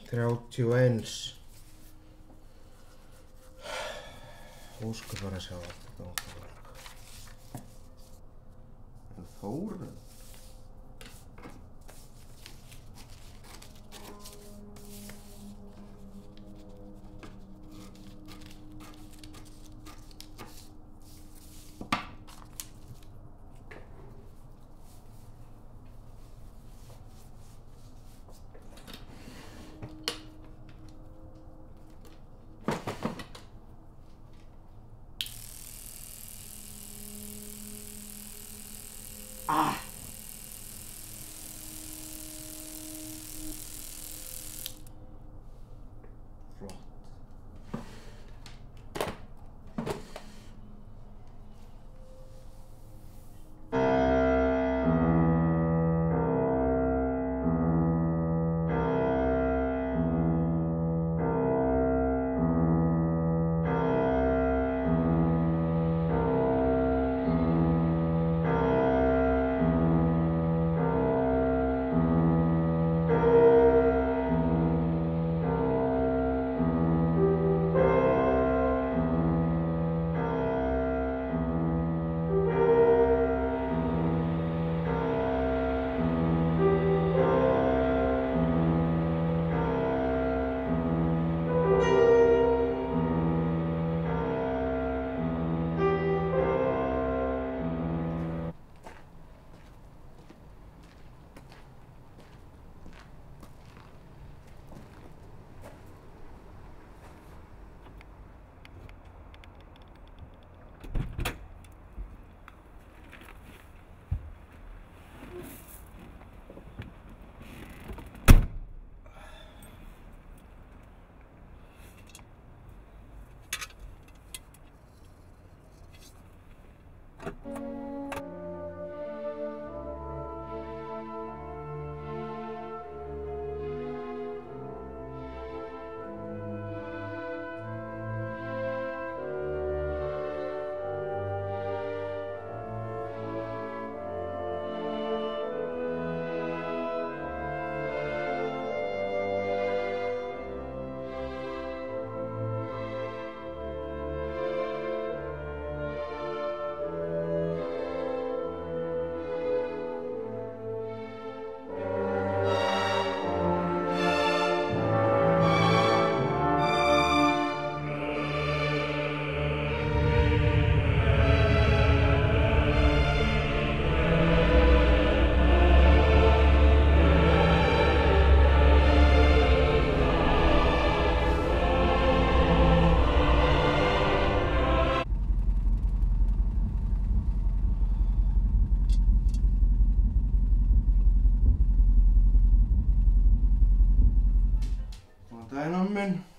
31. Ósköp bara að sjá þetta gangi. En Þórunn?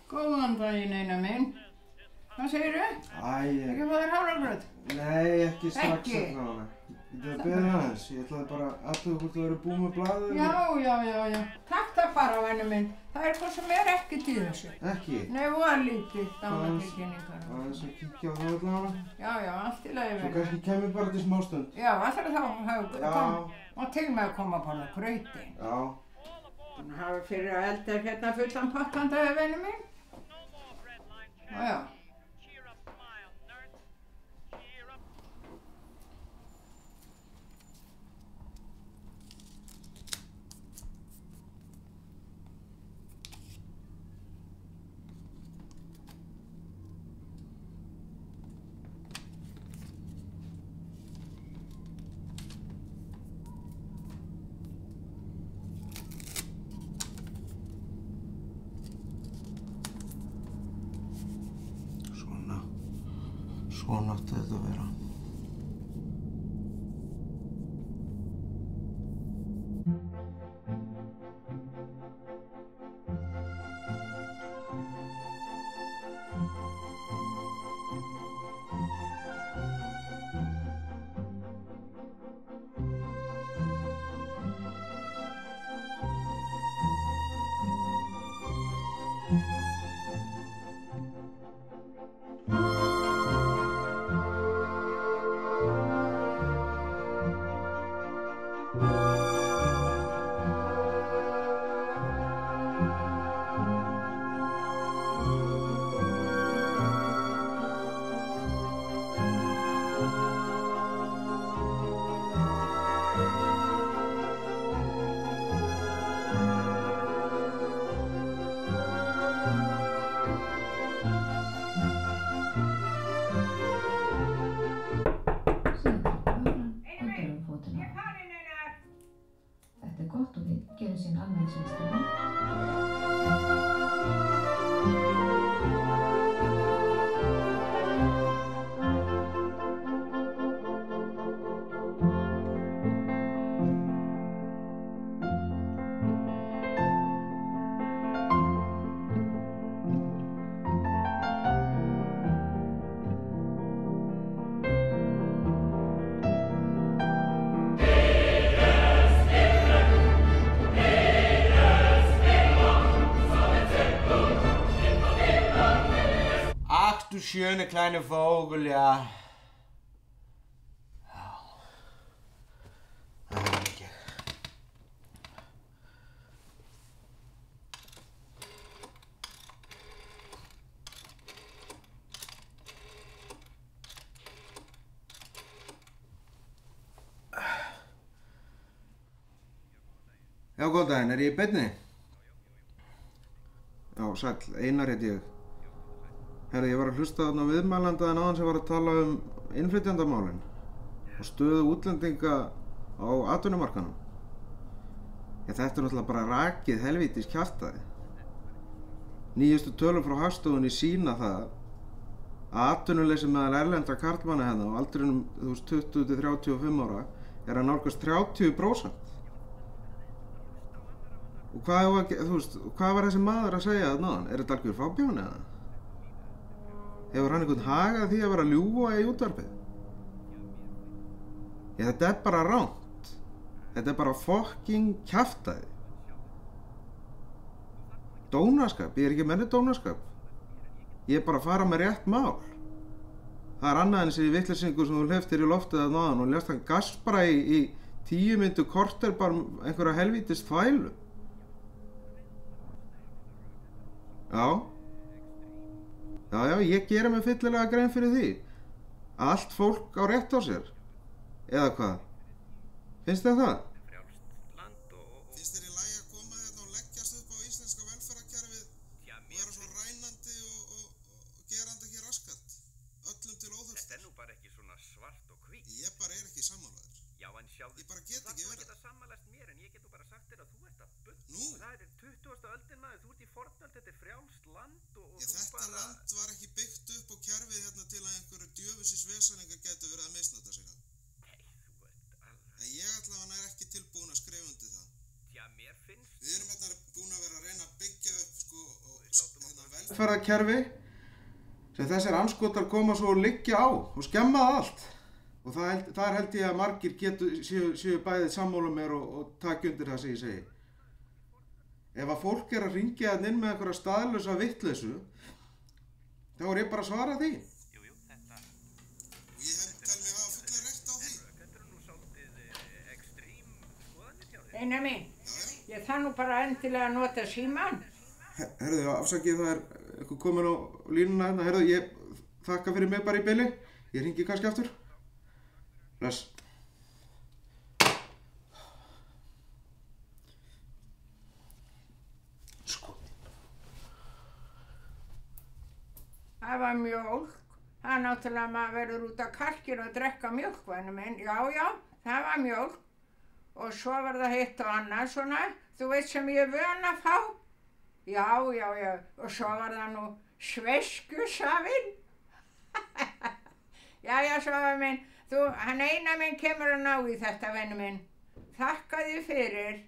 Góðan daginn, Einar minn. Hvað segirðu? Ekki fá þér hafragraut? Nei, ekki strax allavega. Ég beðið aðeins. Ég ætlaði bara að athuga hvort þú verið búin með blaðið. Já. Takk það bara, væni minn. Það hvað sem ekkert í þessu. Ekki? Nei, voða lítið dánartilkynningar. Aðeins að kíkja á það allavega. Já, allt í lagi. Svo kannski kemur bara til smástund. Já, alltaf þá og til með að koma á hana grautin. Já. Hún hafi fyrir að elda hérna fullan pakkandaði, væni minn. Já. Svona átti þetta að vera. sin anvendelsesstemme. Ach, du schöne kleine Vogel, ja. Já, góðan daginn, ég í beinni? Já, sæll, Einar heiti ég. Herri, ég var að hlusta þarna á viðmælandaðinn áðan sem var að tala innflytjendamálin og stöðu útlendinga á atvinnumarkaðnum. Já, þetta er náttúrulega bara rakið helvítis kjaftæði. Nýjustu tölur frá Hagstofunni sýna það að atvinnuleysi meðal erlendra karlmanna hérna á aldrinum 20 til 35 ára er að nálgast 30%. Og hvað var þessi maður að segja þarna áðan? Er þetta algjör fábjáni eða? Hefur hann einhvern hagað því að vera að ljúga í útvarpið? Já, þetta er bara rangt. Þetta er bara fucking kjaftæði. Dónaskap, ég er ekki með dónaskap. Ég er bara að fara með rétt mál. Það er annað en þessi vitleysingur sem þú hleyptir í loftið þarna áðan og lést hann gaspra í 10 mínútur korter bara einhverja helvítis þvælu. Já, ég geri mig fyllilega grein fyrir því að allt fólk á rétt á sér. Eða hvað? Finnst þér það? Finnst þér í lagi að koma hérna og leggjast upp á íslenska velferðarkerfið og vera svo rænandi og gerandi ekki raskat? Öllum til óþurftar. Þetta er nú bara ekki svona svart og hvítt. Ég bara er ekki sammálaður. Já, en sjáðu, Ég bara get ekki þú verið. þarf nú ekki að sammælast mér, en ég get nú bara sagt þér að þú ert að bull. Nú? Það er 20. öldin maður, þú ert í fornöld, þetta er frjálst land og þú Þetta bara... land var ekki byggt upp á kerfið hérna til að einhverju djöfusins vesalingar gætu verið að misnota sig það. Nei, þú ert alveg... En ég allavega er ekki tilbúin að skrifa undir það. Já, mér finnst... Við erum hérna búin að vera að reyna að byggja upp látum velferðarkerfi sem þessir andskotar koma svo að liggja á og skemma það allt. Og þar held ég að margir séu bæðið sammála mér og taka undir það sem ég segi. Ef að fólk er að hringja þarna inn með einhverja staðlausa vitleysu, þá er ég bara að svara því. Jú, þetta... Og ég tel mig hafa fulla rétt á því. Þetta nú svolítið ekstrím skoðanir hjá þér. Einar mín, Já. ég þarf nú bara endilega að nota símann. Herðu, afsakið, það er eitthvað komin á línuna hérna. Herðu, ég þakka fyrir mig bara í bili. Ég hringi kannski aftur. Bless. Það var mjólk. Það er náttúrulega maður verður út að kalkir og drekka mjólk, venni minn. Já, það var mjólk. Og svo var það hitt og annað svona, þú veit sem ég er vön að fá. Já. Og svo var það nú sveskusafinn. Jæja, Svavar minn, hann Einar minn kemur að ná í þetta, venni minn. Þakka þér fyrir.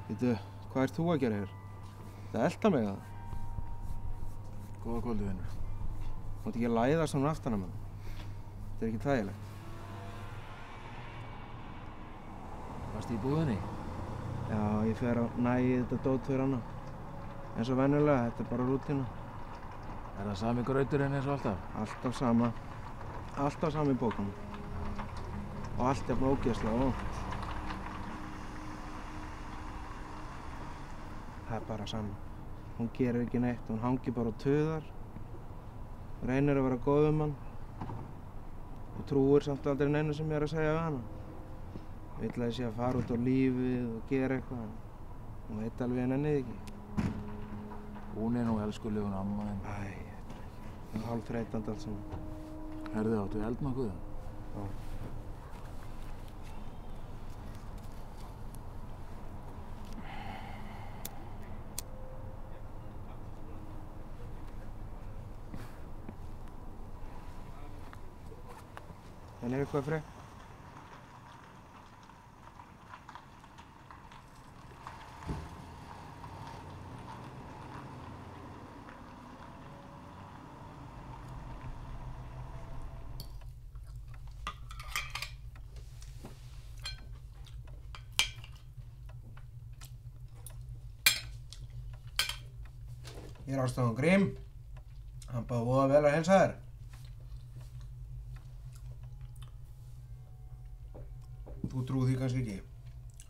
Veitu, hvað ert þú að gera hér? Það elta mig það. Góða kvöldi, vinur. Mátt ekki læðast svona aftan að mann. Þetta ekki þægilegt. Varstu í búðinni? Já, ég fer að nægi þetta dót fyrir hana. Eins og venjulega, þetta bara rútína. Það sami grauturinn eins og alltaf? Alltaf sama. Alltaf sami bókanum. Og allt jafn ógeðslega vont. Það bara sama. Hún gerir ekki neitt, hún hangir bara og tuðar. Reynir að vera góð mann. Og trúir samt aldrei neinu sem ég að segja við hana. Vill að ég sé að fara út á lífið og gera eitthvað. Hún veit alveg henni nennið ekki. Hún nú elskuleg hún amma þinn. Það hálfþreytandi allt saman. Herðu, áttu eldnokkuð? Já. En eitthvað frekk? Ég er ástofan Grím. Hann báði voða vel að heilsa þér. Þú trúið því kannski ekki.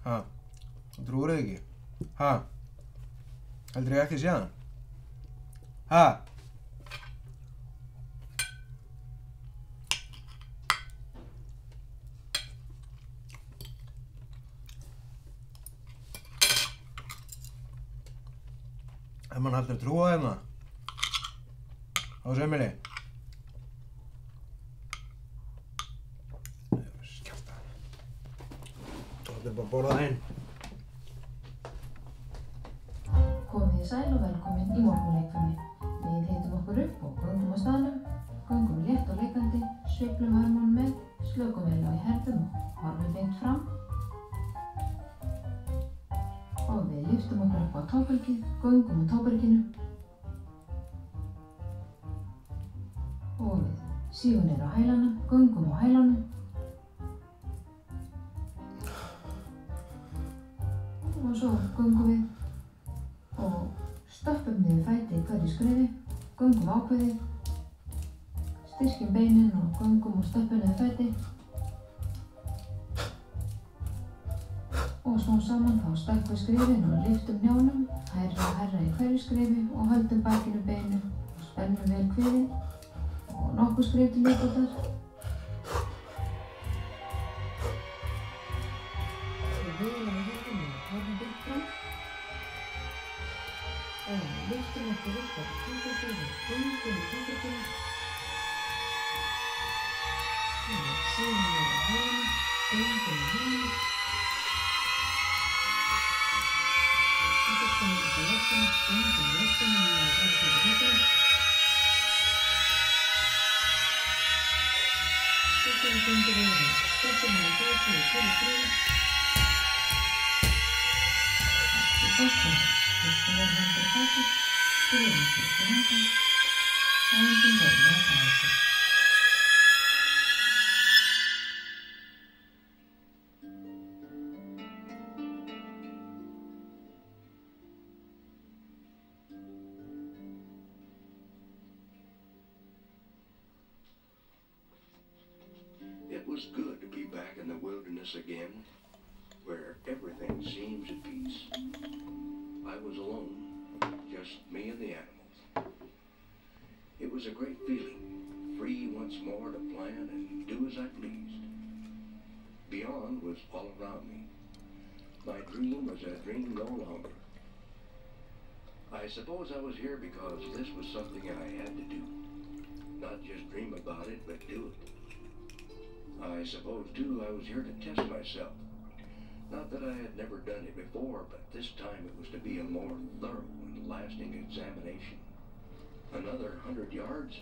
Ha? Þú trúir þið ekki? Ha? Heldur ég ekki sé hann? Ha? Ef mann heldur trúa þeim það? Á þessu heimili? Þetta er bara að borða það inn. Komið þið sæl og velkomin í morgunleikfimi. Við heitum okkur upp og göngum á staðnum, göngum létt og leikandi, sveiflum armunum með, slökum vel á í herðum og horfum beint fram. Og við lyftum okkur upp á tábergið, göngum á táberginu. Og við sígum niður á hælana, göngum á hælunum. Og svo göngum við og stöppum niður fæti í hverju skrefi, göngum ákveðið, styrkjum beinin og göngum og stöppum niður fæti. Og smá saman þá stökkum við skrefin og lyftum hnjánum, hærra og hærra í hverju skrefi og höldum bakinu beinu og spennum vel kviðið og nokkuð skref til viðbótar. Lyftum okkur upp á táberginu, göngum í táberginu. Og síðan niður á hælana, göngum í hælana. Og svo komum við upp á loftinu, göngum í loftinu og orðum við hlutina. Og svo göngum við yfir, stöppum niður fæti í hverju skrefi. Og svo bóttum. Lyftum við hendur fæti, skrifum lyftum hendan, og höndum rólega á okkur. It was good to be back in the wilderness again, where everything seems at peace. I was alone, just me and the animals. It was a great feeling, free once more to plan and do as I pleased. Beyond was all around me. My dream was a dream no longer. I suppose I was here because this was something I had to do. Not just dream about it, but do it. I suppose, too, I was here to test myself. Not that I had never done it before, but this time it was to be a more thorough and lasting examination. Another 100 yards,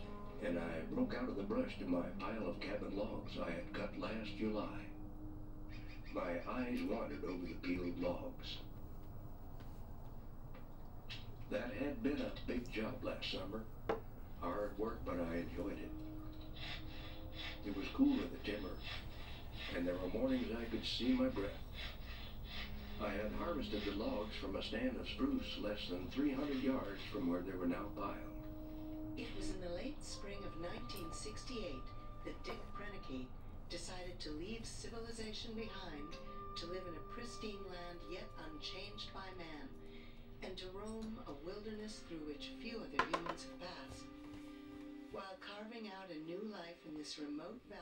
and I broke out of the brush to my pile of cabin logs I had cut last July. My eyes wandered over the peeled logs. That had been a big job last summer. Hard work, but I enjoyed it. It was cool in the timber, and there were mornings I could see my breath. I had harvested the logs from a stand of spruce less than 300 yards from where they were now piled. It was in the late spring of 1968 that Dick Prenneke decided to leave civilization behind to live in a pristine land yet unchanged by man, and to roam a wilderness through which few other humans have passed, while carving out a new life in this remote valley.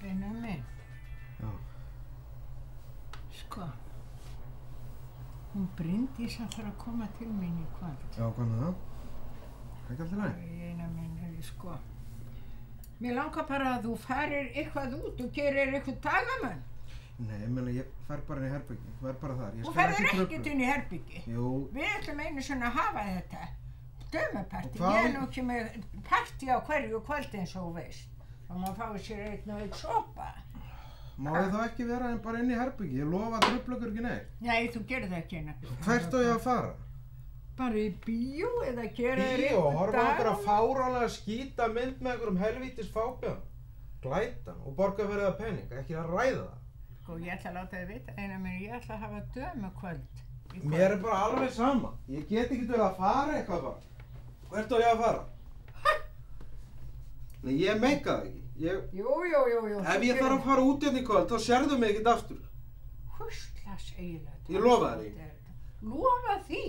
Einar minn. Já. Sko, hún Bryndís að fara að koma til mín í kvöld. Já, hvað með það? Ekki alltaf leið? Einar minn, sko. Mér langar bara að þú farir eitthvað út og gerir eitthvað dagamann. Nei, ég meina, ég fer bara inn í herbyggi. Þú er bara þar. Þú ferður ekkert inn í herbyggi. Jú. Við ætlum einu svona að hafa þetta dömupartí. Hvað? Ég er nú ekki með partí á hverju kvöldi eins og þú veist. Og maður fái sér einn og einn sopa. Má ég þá ekki vera bara inn í herbyggi? Ég lofa að trufla ykkur ekki neitt. Nei, þú gerir það ekki Einar. Hvert á ég að fara? Bara í bíó eða gera þér Bíó, eitthvað horfa á einhverja fáránlega skíta mynd með einhverjum helvítis fábjörn. Glætan og borga fyrir það pening, ekki að ræða það. Sko, ég ætla að láta þið vita, Einar minn, ég ætla að hafa dömukvöld. Mér er bara alveg sama. Ég get ekki verið að fara eitthvað bara. Hvert á ég að fara? Nei, ég meika það ekki. Jú. Ef ég þarf að fara út hérna í kvöld, þá sérðu mig ekkert aftur. Hvurslags eiginlega. Ég lofa þér því. Lofa því?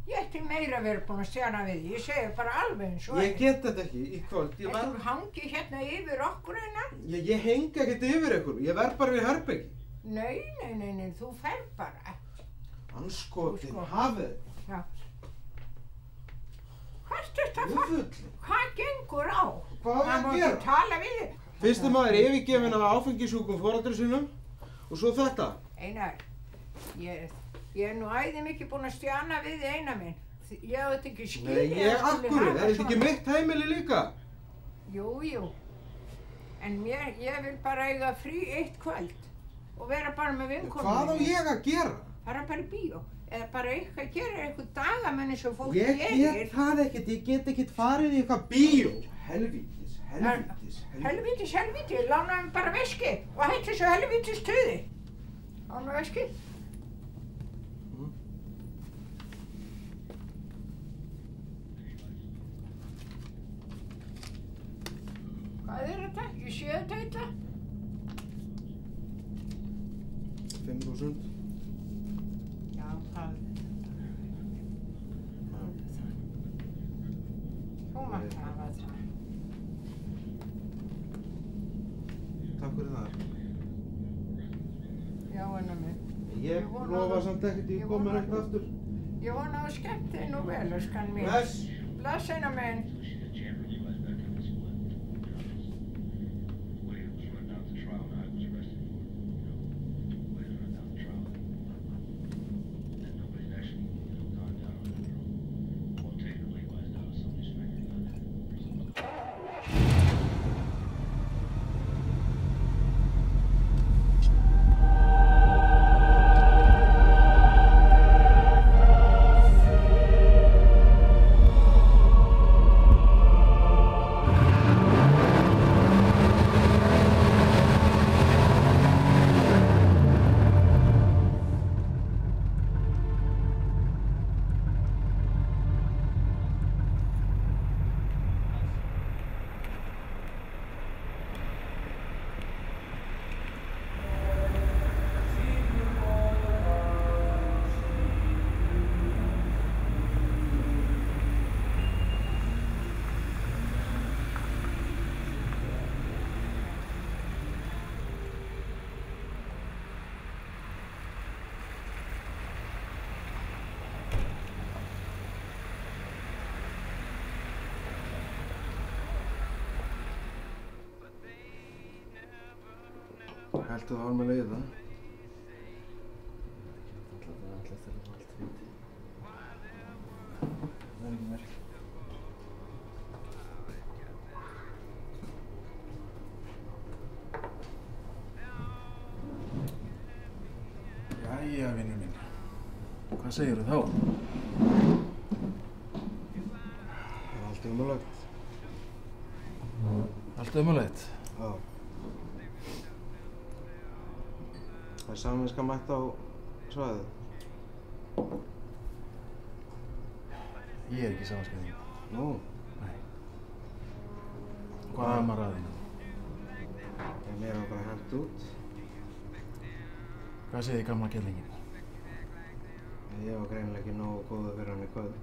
Ég ætti meira verið búin að stjana við því. Ég segi bara alveg eins og Ég get þetta ekki í kvöld. Þú hangi hérna yfir okkur einar? Ég hengi ekkert yfir ykkur. Ég verð bara við herbyggi. Nei, þú fer bara. Andskotin, Sko. hafið. Já. Hvað ertu þetta að Guðfull. Hvað gengur á? Hvað á ég að Það má gera? ekki tala við þig. Fyrstu maður yfirgefinn af áfengissjúkum foreldrum sínum og svo þetta. Einar, ég er nú æði mikið búin að stjana við þig, Einar minn. Ég á þetta ekki skilið. Nei, ég akkurri. Er þetta ekki mitt heimili líka? Jú. En ég vil bara eiga frí eitt kvöld og vera bara með vinkonum. Hvað á ég að gera? Fara bara í bíó. Eða bara eitthvað gera eitthvað dagamenn eins og fólk Ég gerir. get það ekkert. Ég get ekkert farið í eitthvað bíó. Helvítis. Helvítis. Lánaðum bara veski og hætti þessu helvítis tuði. Lánaðu veski. Hvað er þetta? Ég sé þetta. 5.000. Já, hafðu það. Þú mátt hafa það. Takk fyrir það. Já, Einar minn. Ég lofa samt ekkert ég kom mér ekkert aftur. Ég vona að skemmt þig nú vel, öskan mín. Bless. Bless, Einar minn. Heldur það var með leiða? Það er ekki merk. Jæja, vinnur minn. Hvað segirðu þá? Það er allt umulagt. Allt ömurlegt. Já. Það er samviska mætt á svæðið. Ég er ekki samanskæðing. Nú, Nei. Hvað amar að þínu? mér var bara hent út. Hvað segir gamla kellingin? Ég var greinilega ekki nógu góður fyrir hann í kvöld.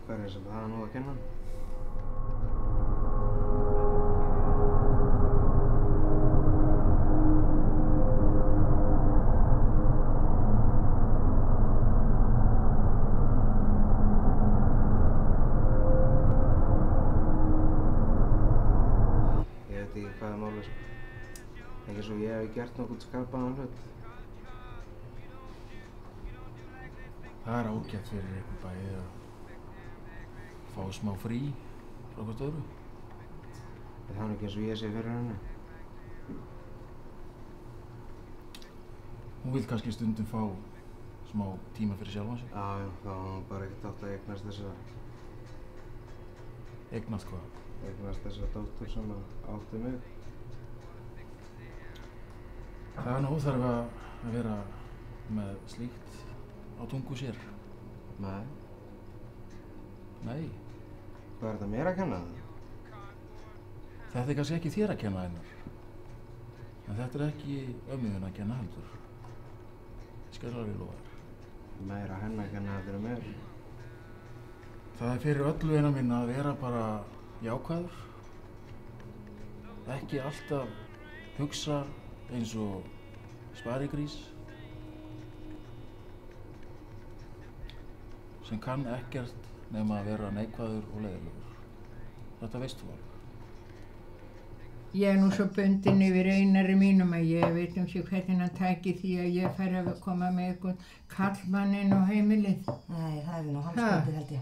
Hverju sem það er nú að kenna hann? Ég veit ekki hvað er málið, sko. Ekki svo ég hef gert nokkuð skapaðan hlut. Það er ágætt fyrir ykkur bæði að fá smá frí frá hvort öðru. Það er ekki eins og ég sé fyrir henni. Hún vill kannski stundum fá smá tíma fyrir sjálfa sig. Já, þá var hún bara ekkert átt að eignast þessa dóttur sem átti mig. Það er nú óþarf að vera með slíkt á tungu sér. Nei. Nei. Hvað er þetta mér að kenna það? Þetta er kannski ekki þér að kenna, Einar. En þetta er ekki ömmuðin að kenna heldur. Ég skal alveg lofa þér. Meira henni að kenna þetta mér. Það er fyrir öllu Einar minn að vera bara jákvæður. Ekki alltaf hugsa eins og sparigrís. Sem kann ekkert nema að vera neikvæður og leiðilegur. Þetta veist þú alveg. Ég er nú svo bundin yfir Einari mínum að ég veit ekki hvernig hann tæki því að ég færi að koma með einhvern karlmanninn á heimilið. Nei, það er nú hans bundið held ég.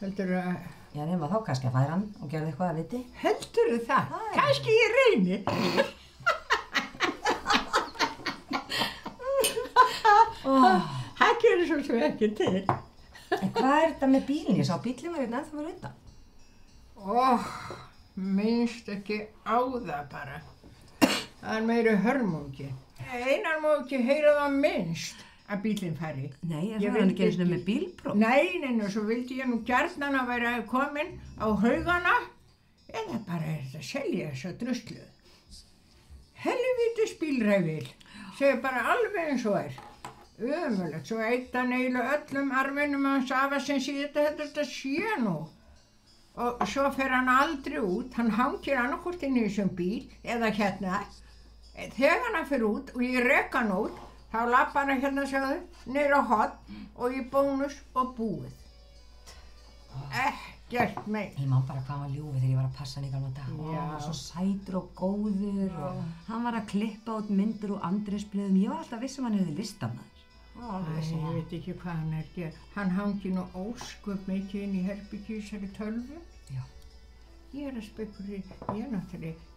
Heldurðu að... Já, nema þá kannski að færa hann og gera eitthvað að viti. Heldurðu það? Kannski ég reyni. Það gerir svo sem ekki til. En hvað er þetta með bílinn? Ég sá bílinn var hérna ennþá fyrir utan. Minnst ekki á það bara. Það er meiri hörmungi. Einar má ekki heyra það minnst að bílinn fari. Nei, það var hann ekki einu sinni með bílpróf. Nei, og svo vildi ég nú gjarnan að vera komin á haugana eða bara að selja þessa druslu. Helvítis bílræfil, segir bara alveg eins og er. Ömurlegt, svo eitt hann eiginlega öllum arfinum hans afa sem sé þetta sé nú. Og svo fer hann aldrei út, hann hangir annarkvort inn í þessum bíl eða hérna. Þegar hann fer út og ég rek hann út, þá lappar hann hérna sjáðu, niður á hotn og í bónus og búið. Ekkert meir. Ég man bara hvað hann var ljúfið þegar ég var að passa hann í gamla dag. Já. Hann var svo sætur og góður og hann var að klippa út myndir úr andrésblöðum. Ég var alltaf viss hann hefði listamaður. Ég veit ekki hvað hann er að gera. Hann hangi nú ósköp mikið inn í herbergi í þessari tölvu. Já. Ég er að spekulera, ég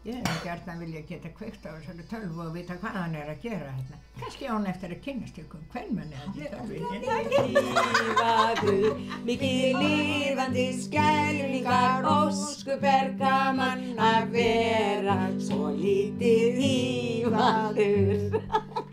hefði gjarnan vilja geta kveikt á þessari tölvu og vita hvað hann er að gera hérna. Kannski á hann eftir að kynnast ykkur kvenmanni að þetta tölvunni. Lífaður, mikið lifandi skelfingar, ósköp er gaman að vera svo lítið lífaður.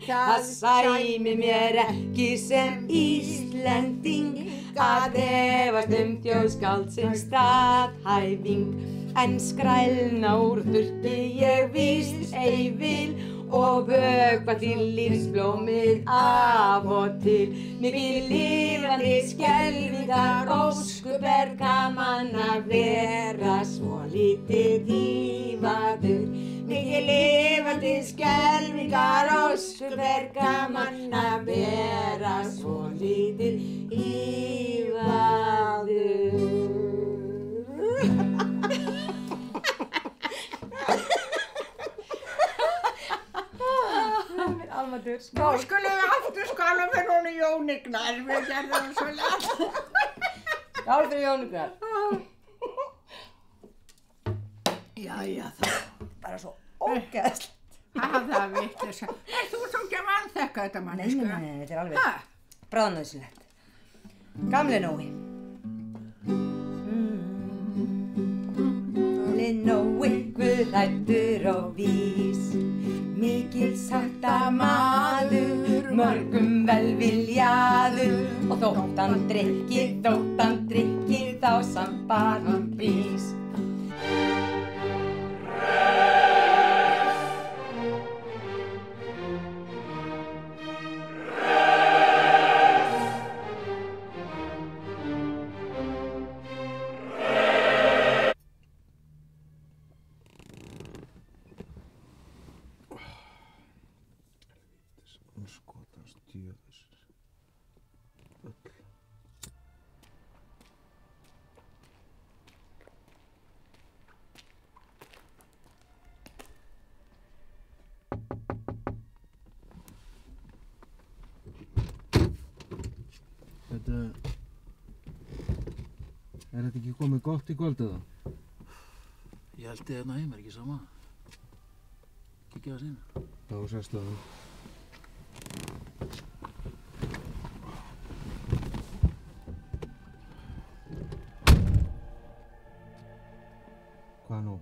Það sæmi mér ekki sem Íslending að efast þjóðskáldsins staðhæfing, en skrælna úr þurfti ég víst ei vil og vökva til lífsblómið af og til. Mikið lifandi skelfingar, ósköp er gaman að vera svo lítið lífaður. Mikið lifandi skelfingar, ósköp er gaman að vera svo lítið lífaður. Almatur, Nú skulum við aftur skala fyrir hún í Jónignar, við gerðum það svolítið. Skál fyrir Jónignar. Jæja þá. Bara svo ógeðslegt. Það vitleysa. Þú svo ekki að vanþekka þetta manneska? Nei, þetta er alveg bráðnauðsynlegt. Gamli Nói. Gamli Nói, guðhættur og vís, mikil sáttamaður, mörgum velviljaður, og þótt hann drykki, þá samt bar hann prís. Er þetta ekki komið gott í kvöld eða? Ég held þið hérna heim, er ekki sama? Kikið það sína. Já, sérstu það. Hvað nú?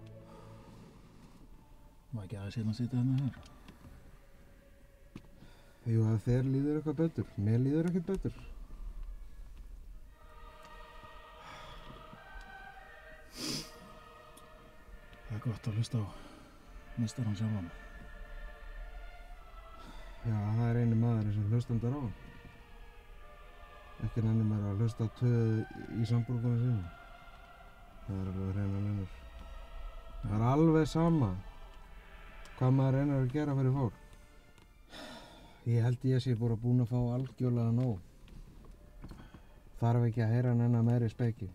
Má ekki aðeins hérna að sitja hérna hér? Jú, að þér líður eitthvað betur. Mér líður ekkert betur. Það gott að hlusta á meistarann sjálfan. Já, það er eini maðurinn sem hlustandar á hann. Ekki nennir mér að hlusta á töðu í sambúrgunum sínum. Það er alveg hreina línur. Það er alveg sama hvað maður reynir að gera fyrir fólk. Ég held ég sé bara búinn að fá algjörlega nóg. Þarf ekki að heyra neina meiri speki.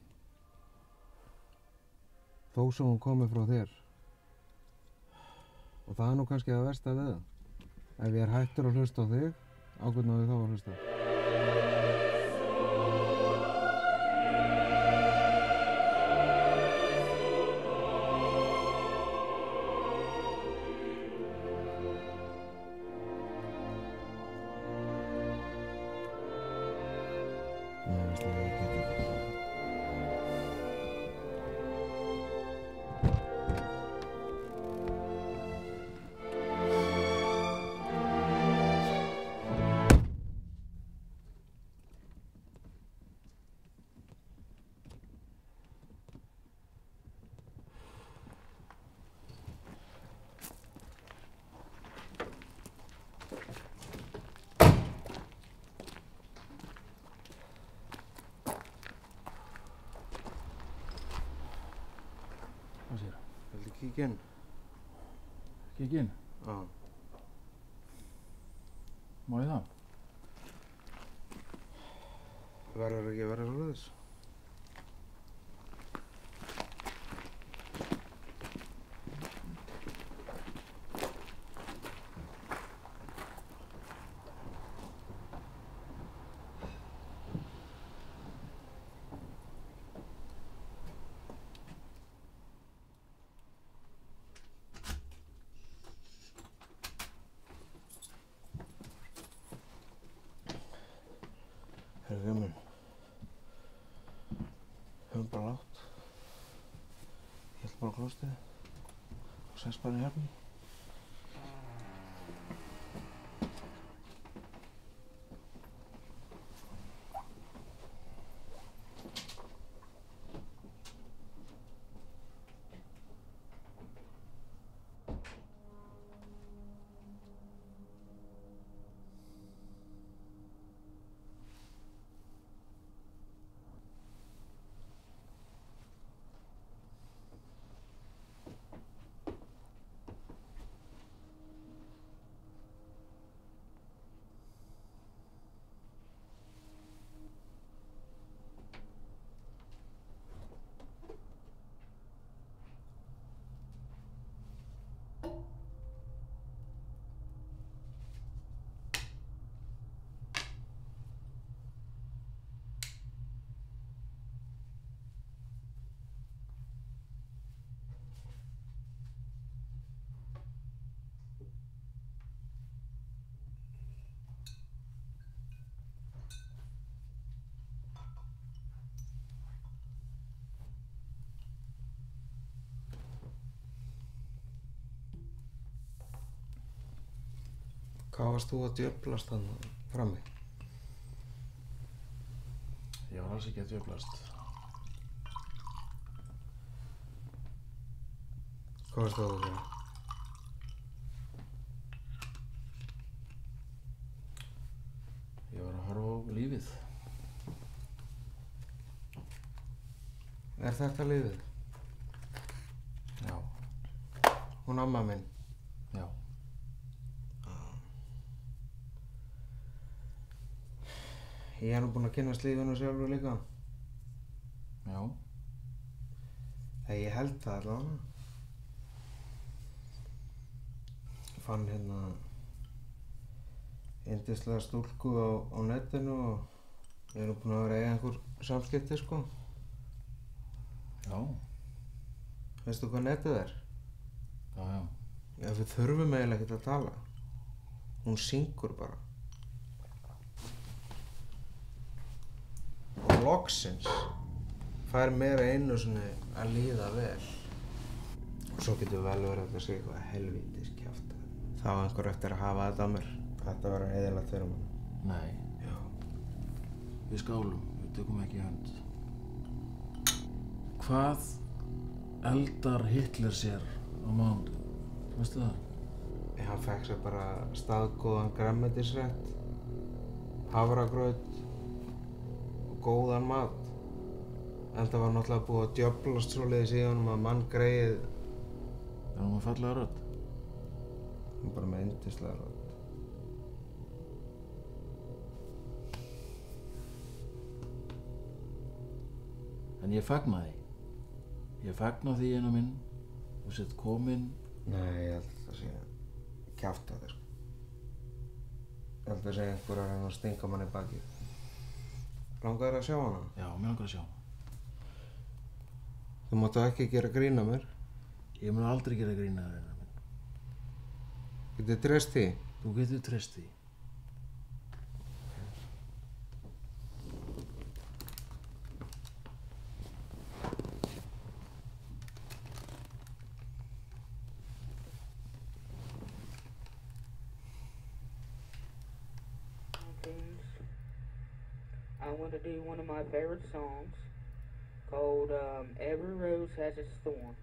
Þó sem hún komi frá þér. Og það er nú kannski það versta við það. Ef ég er hættur að hlusta á þig, á hvern á ég þá að hlusta. Mér finnst það ekki það. Hvað sér? Viltu kíkja inn? Kíkja inn? Já. Má ég það? Verður ekki að vera svoleiðis? Herðu minn, höfum bara látt. Ég ætla bara á klóstið og sest bara í herbergi. Hvað varst þú að djöflast þarna frammi? Ég var alls ekki að djöflast. Hvað varst þú að gera? Ég var að horfa á lífið. Er þetta lífið? Já. Hún amma minn? Já. Ég er nú búinn að kynnast lífinu sjálfur líka. Já. Þegar ég held það allavega. Ég fann hérna yndislega stúlku á netinu og ég er nú búinn að vera að eiga einhver samskipti, sko. Já. Veistu hvað netið er? Já, já. Já, við þurfum eiginlega ekkert að tala. Hún syngur bara. Og loksins fær mér einu sinni að líða vel. Og svo getur vel verið að þetta sé eitthvað helvítis kjafta. Þá á einhver eftir að hafa þetta á mér. Þetta verður eyðilegt fyrir mann. Nei. Já. Við skálum, við tökum ekki í hönd. Hvað eldar Hitler sér á mánudag. Veistu það? Hann fekk sér bara staðgóðan grænmetisrétt, hafragraut og góðan mat. En það var náttúrulega búið að djöflast svoleiðis í honum að manngreið. Er hann með fallega rödd? Hann bara með yndislega rödd. En ég fagna því. Ég fagna því einu minn. Þú sett kominn. Nei, ég held að það sé kjaftaði, sko. Ég held að það sé einhver að reyna að stinga mann í bakið. Langar þér að sjá hana? Já, mér langar að sjá hana. Þú máttu ekki gera grín að mér. Ég mun aldrei gera grín að þér, minn. Getur treyst því? Þú getur treyst því. I want to do one of my favorite songs called Every Rose Has Its Thorn.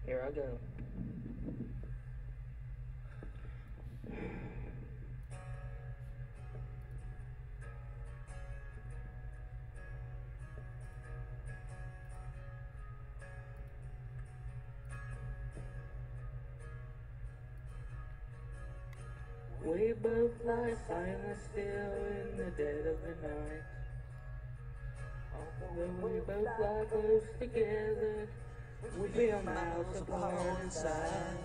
Here I go. We both lie silent still in the dead of the night. Although we both lie close together, we feel miles apart inside.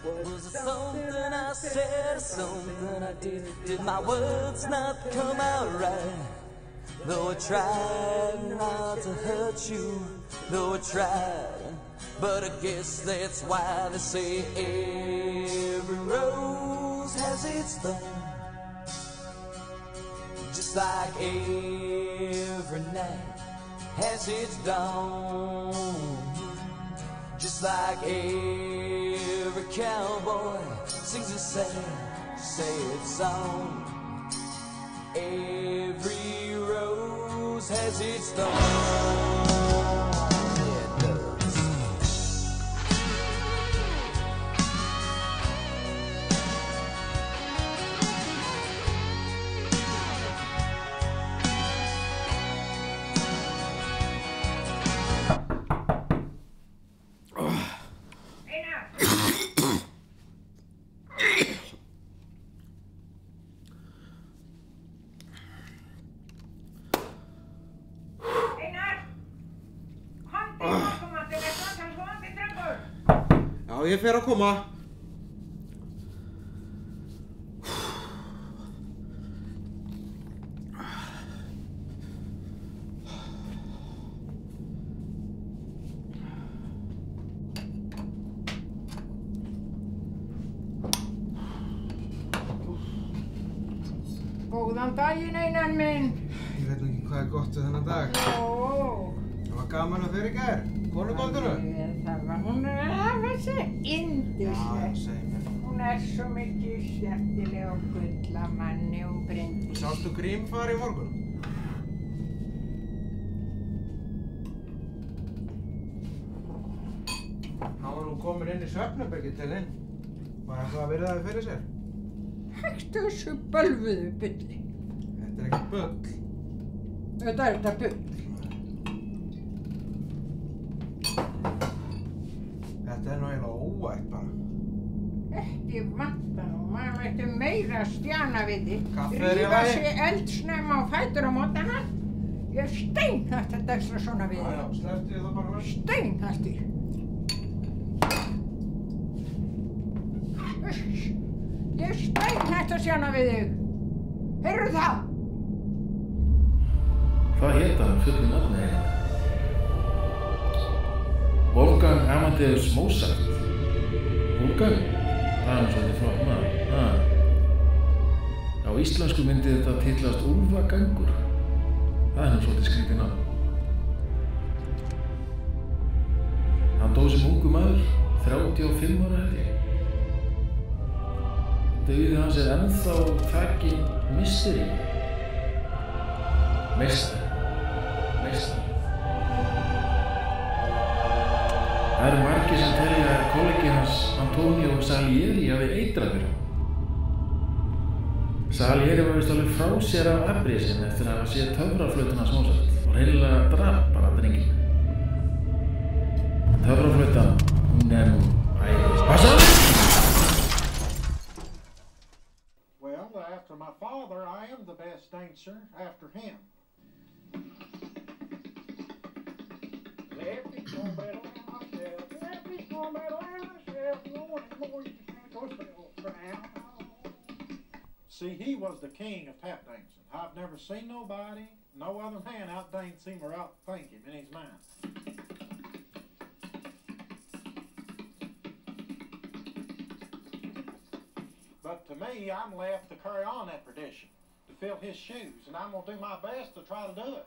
Was it something I said, something I did? Did my words not come out right? Though I tried not to hurt you, though I tried, but I guess that's why they say every rose has its thorn. Just like every night has its dawn. Just like every cowboy sings a sad song. Every rose has its thorn. Já, ég fer að koma. Góðan daginn, Einar minn. Ég veit nú ekki hvað er gott við þennan dag. Jó. Það var gaman að fyrir gær. Konugóldinu. Það var, hún er þessi yndisleg. Já, segi mér. Hún er svo mikið skemmtileg og gullamanni og Bryndís. Sástu Grím fara í morgun? Hann var nú komin inn í svefnherbergið til þinn. Var eitthvað að virða það fyrir sér? Hættu þessu bölvuðu bulli. Þetta er ekki bull. Þetta er þetta bull. Þetta er nú eiginlega óvægt bara. Ekki vanta nú, maður mætti meira stjana við því. Kaffi er í Rífa lagi. sig eldsnemma á fætur á mótana. Ég er steinhætt að dextra svona við Já, því. slepptu ég það bara vel. Steinhættir. Ég er steinhætt að stjana við þig. Heyrðu það? Hvað hét hann fullu nafni eiginlega? Wolfgang Amadeus Mozart. Wolfgang? Það er nú svolítið flott maður. Á íslensku myndi þetta titllast Úlfagangur. Það er nú svolítið skrítið nafn. Hann dó sem ungur maður, 35 ára held ég. Dauði hans er ennþá þakinn mysteri. Meistari. Það eru margir sem telja kollegi hans Antonio Salieri hafi eitrað fyrir hann. Salieri var vist alveg frá sér af afbrýðisinn eftir að hafa séð töfraflautuna hans Mozart og hreinlega drap bara drenginn. Töfraflautan, hún nú æðist. Passa! Well, after my father, I am the best dancer after him. See, he was the king of tap dancing. I've never seen nobody, no other man outdance him or outthink him in his mind. But to me, I'm left to carry on that tradition, to fill his shoes, and I'm going to do my best to try to do it.